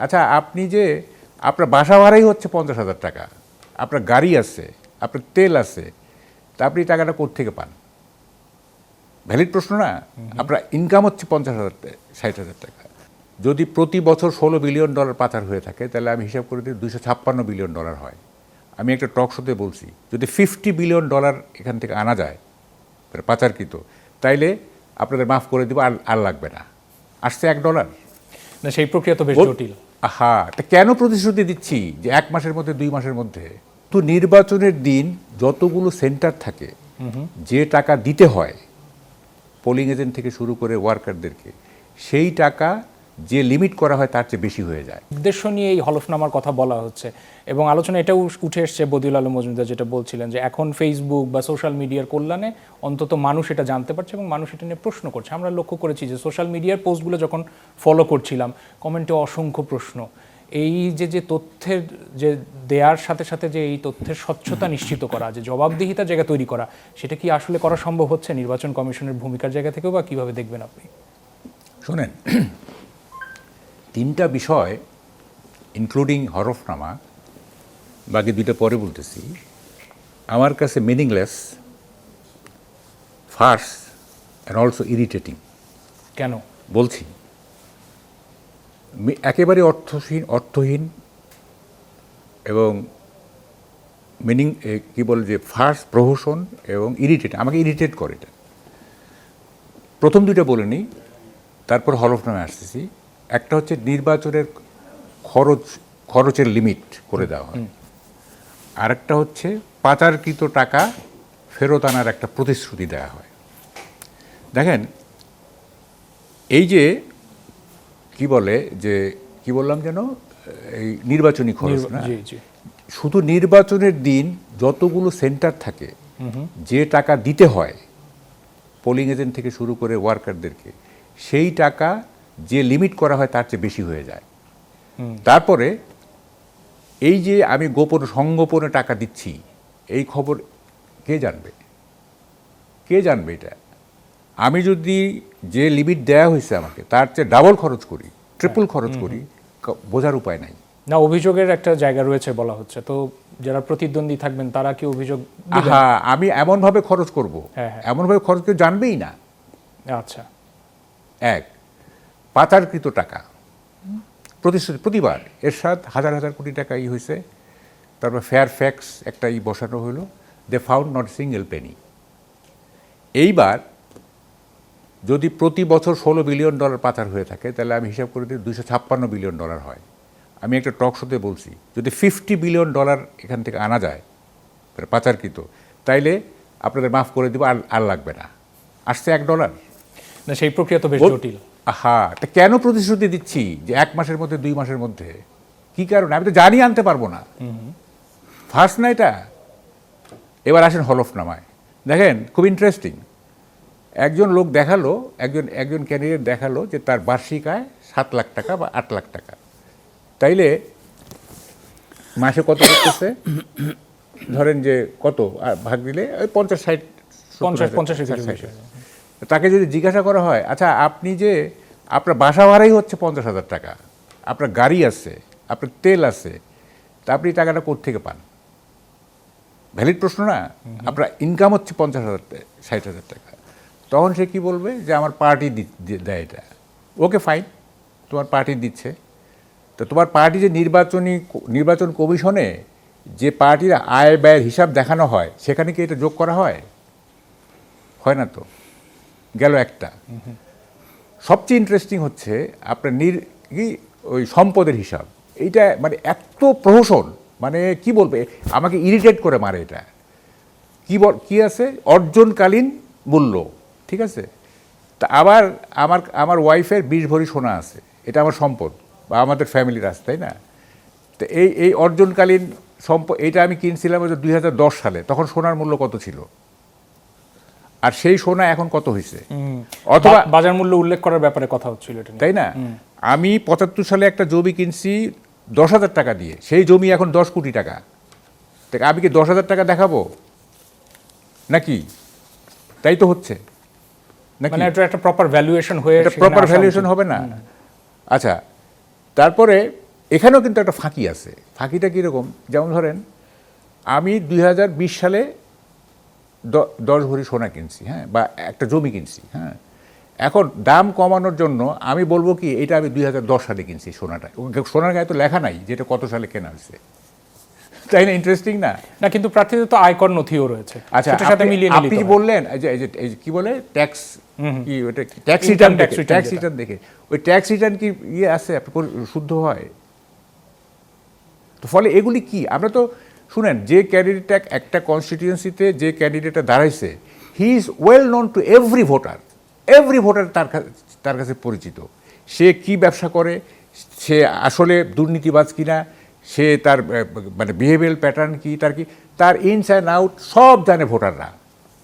আচ্ছা আপনি যে আপনার বাসা ভাড়াই হচ্ছে 50,000 টাকা, আপনার গাড়ি আছে, আপনার তেল আছে, তা আপনি টাকাটা কোত্থেকে পান? ভ্যালিড প্রশ্ন না? আপনার ইনকাম হচ্ছে 50,000 60,000 টাকা। যদি প্রতি বছর $16 বিলিয়ন পাচার হয়ে থাকে, তাহলে আমি হিসাব করে দিই $256 বিলিয়ন হয়। আমি একটা টক শোতে বলছি, যদি $50 বিলিয়ন এখান থেকে আনা যায় পাচারকৃত, তাইলে আপনাদের মাফ করে দিব, আর লাগবে না। আসছে $1 না, সেই প্রক্রিয়া তো বেশ জটিল। হ্যাঁ, তা কেন প্রতিশ্রুতি দিচ্ছি যে 1 মাসের মধ্যে 2 মাসের মধ্যে? তো নির্বাচনের দিন যতগুলো সেন্টার থাকে, যে টাকা দিতে হয় পোলিং এজেন্ট থেকে শুরু করে ওয়ার্কারদেরকে, সেই টাকা যে লিমিট করা হয় তার চেয়ে বেশি হয়ে যায়। উদ্দেশ্য নিয়ে এই হলফনামার কথা বলা হচ্ছে এবং আলোচনা এটাও উঠে এসছে, বদিউল আলম মজুমদার যেটা বলছিলেন যে এখন ফেসবুক বা সোশ্যাল মিডিয়ার কল্যাণে অন্তত মানুষ এটা জানতে পারছে এবং মানুষ এটা নিয়ে প্রশ্ন করছে। আমরা লক্ষ্য করেছি যে সোশ্যাল মিডিয়ার পোস্টগুলো যখন ফলো করছিলাম, কমেন্টে অসংখ্য প্রশ্ন। এই যে তথ্যের যে দেওয়ার সাথে সাথে যে এই তথ্যের স্বচ্ছতা নিশ্চিত করা, যে জবাবদিহিতার জায়গা তৈরি করা, সেটা কি আসলে করা সম্ভব হচ্ছে নির্বাচন কমিশনের ভূমিকার জায়গা থেকেও, বা কীভাবে দেখবেন আপনি? শোনেন, 3টা বিষয় ইনক্লুডিং হরফনামা, বাকি 2টা পরে বলতেছি, আমার কাছে meaningless, farce and also irritating. কেন বলছি, একেবারে অর্থহীন এবং মিনিং কি বলে যে ফার্স, প্রহসন এবং ইরিটেট, আমাকে ইরিটেট করে এটা। প্রথম 2টা বলে নিই, তারপর হলফনামে আসতেছি। একটা হচ্ছে নির্বাচনের খরচের লিমিট করে দেওয়া হয়, আরেকটা হচ্ছে পাচারকৃত টাকা ফেরত আনার একটা প্রতিশ্রুতি দেওয়া হয়। দেখেন, এই যে কি বলে যে কি বললাম যেন, এই নির্বাচনী খরচ না, শুধু নির্বাচনের দিন যতগুলো সেন্টার থাকে, যে টাকা দিতে হয় পোলিং এজেন্ট থেকে শুরু করে ওয়ার্কারদেরকে, সেই টাকা যে লিমিট করা হয় তার চেয়ে বেশি হয়ে যায়। তারপরে এই যে আমি সংগোপনে টাকা দিচ্ছি, এই খবর কে জানবে? কে জানবে এটা? আমি যদি যে লিমিট দেওয়া হয়েছে আমাকে তার চেয়ে ডাবল খরচ করি, ট্রিপল খরচ করি, বোঝার উপায় নাই। না, অভিযোগের একটা জায়গা রয়েছে বলা হচ্ছে, তো যারা প্রতিদ্বন্দ্বী থাকবেন তারা কি অভিযোগ? হ্যাঁ, আমি এমনভাবে খরচ করব, এমনভাবে খরচ কেউ জানবেই না। আচ্ছা, এক, পাচারকৃত টাকা প্রতিশ্রুতি প্রতিবার এরশাদ হাজার হাজার কোটি টাকা হয়েছে। তারপর ফেয়ার ফ্যাক্স একটা বসানো হলো, they found not single penny. এইবার যদি প্রতি বছর $16 বিলিয়ন পাচার হয়ে থাকে, তাহলে আমি হিসাব করে দিই $256 বিলিয়ন হয়। আমি একটা টক শোতে বলছি, যদি $50 বিলিয়ন এখান থেকে আনা যায় পাচারকৃত, তাইলে আপনাদের মাফ করে দিব, আর লাগবে না। আসছে $1। না, সেই প্রক্রিয়া তো বেশ জটিল। হ্যাঁ, তা কেন প্রতিশ্রুতি দিচ্ছি যে 1 মাসের মধ্যে 2 মাসের মধ্যে? কি কারণে? আমি তো জানি আনতে পারবো না। ফার্স্ট না এটা। এবার আসেন হলফনামায়। দেখেন, খুব ইন্টারেস্টিং। একজন লোক দেখালো, একজন ক্যান্ডিডেট দেখালো যে তার বার্ষিক আয় 7 লাখ টাকা বা 8 লাখ টাকা। তাইলে মাসে কত করতেছে? ধরেন যে কত ভাগ দিলে ওই 50-60। তাকে যদি জিজ্ঞাসা করা হয়, আচ্ছা আপনি যে আপনার বাসা ভাড়াই হচ্ছে 50,000 টাকা, আপনার গাড়ি আছে, আপনার তেল আছে, তা আপনি টাকাটা কোত্থেকে পান? ভ্যালিড প্রশ্ন না? আপনার ইনকাম হচ্ছে 50,000-60,000 টাকা। তখন সে কি বলবে যে আমার পার্টি দেয় এটা। ওকে ফাইন, তোমার পার্টি দিচ্ছে, তো তোমার পার্টি যে নির্বাচন কমিশনে যে পার্টির আয় ব্যয়ের হিসাব দেখানো হয়, সেখানে কি এটা যোগ করা হয়? হয় না তো। গেল একটা। সবচেয়ে ইন্টারেস্টিং হচ্ছে আপনার ওই সম্পদের হিসাব। এইটা মানে এত প্রহসন, মানে কি বলবে, আমাকে ইরিটেট করে মারে এটা। কি আছে? অর্জনকালীন মূল্য, ঠিক আছে। তা আবার আমার ওয়াইফের 20 ভরি সোনা আছে, এটা আমার সম্পদ বা আমাদের ফ্যামিলির আছে, তাই না? তো এই অর্জনকালীন সম্পদ, এইটা আমি কিনছিলাম 2010 সালে। তখন সোনার মূল্য কত ছিল, আর সেই সোনা এখন কত হয়েছে? অথবা বাজার মূল্য উল্লেখ করার ব্যাপারে কথা হচ্ছিল, তাই না? আমি 75 সালে একটা জমি কিনছি 10,000 টাকা দিয়ে, সেই জমি এখন 10 কোটি টাকা। আমি কি 10,000 টাকা দেখাবো নাকি? তাই তো হচ্ছে নাকি? মানে এটা একটা প্রপার ভ্যালুয়েশন হয়ে, এটা প্রপার ভ্যালুয়েশন হবে না। আচ্ছা, তারপরে এখানেও কিন্তু একটা ফাঁকি আছে। ফাঁকিটা কীরকম? যেমন ধরেন আমি 2020 সালে 10 ভরি সোনা কিনছি, হ্যাঁ, বা একটা জমি কিনছি, হ্যাঁ। এখন দাম কমানোর জন্য আমি বলবো কি এটা আমি 2010 সালে কিনছি সোনাটা, সোনার গায়ে তো লেখা নাই যে এটা কত সালে কেনা হয়েছে, তাই না? ইন্টারেস্টিং না? না, কিন্তু প্রার্থীদের তো আয়কর নথিও রয়েছে, আচ্ছা, সেটার সাথে মিলিয়ে আপনি যে বললেন এই যে কি বলে ট্যাক্স, কি ওটা ট্যাক্স রিটার্ন, ট্যাক্স রিটার্ন দেখে ওই ট্যাক্স রিটার্ন কি আছে আপনার শুদ্ধ হয়? তো ফলে এগুলি কি আমরা তো শুনেন, যে ক্যান্ডিডেটটা একটা কনস্টিটিউয়েন্সিতে যে ক্যান্ডিডেটটা দাঁড়াইছে, he is well known to every voter তার কাছে পরিচিত। সে কি ব্যবসা করে, সে আসলে দুর্নীতিবাজ কিনা, সে তার মানে বিহেভিয়ারাল প্যাটার্ন কি, তার ইনস অ্যান্ড আউট সব জানে ভোটাররা।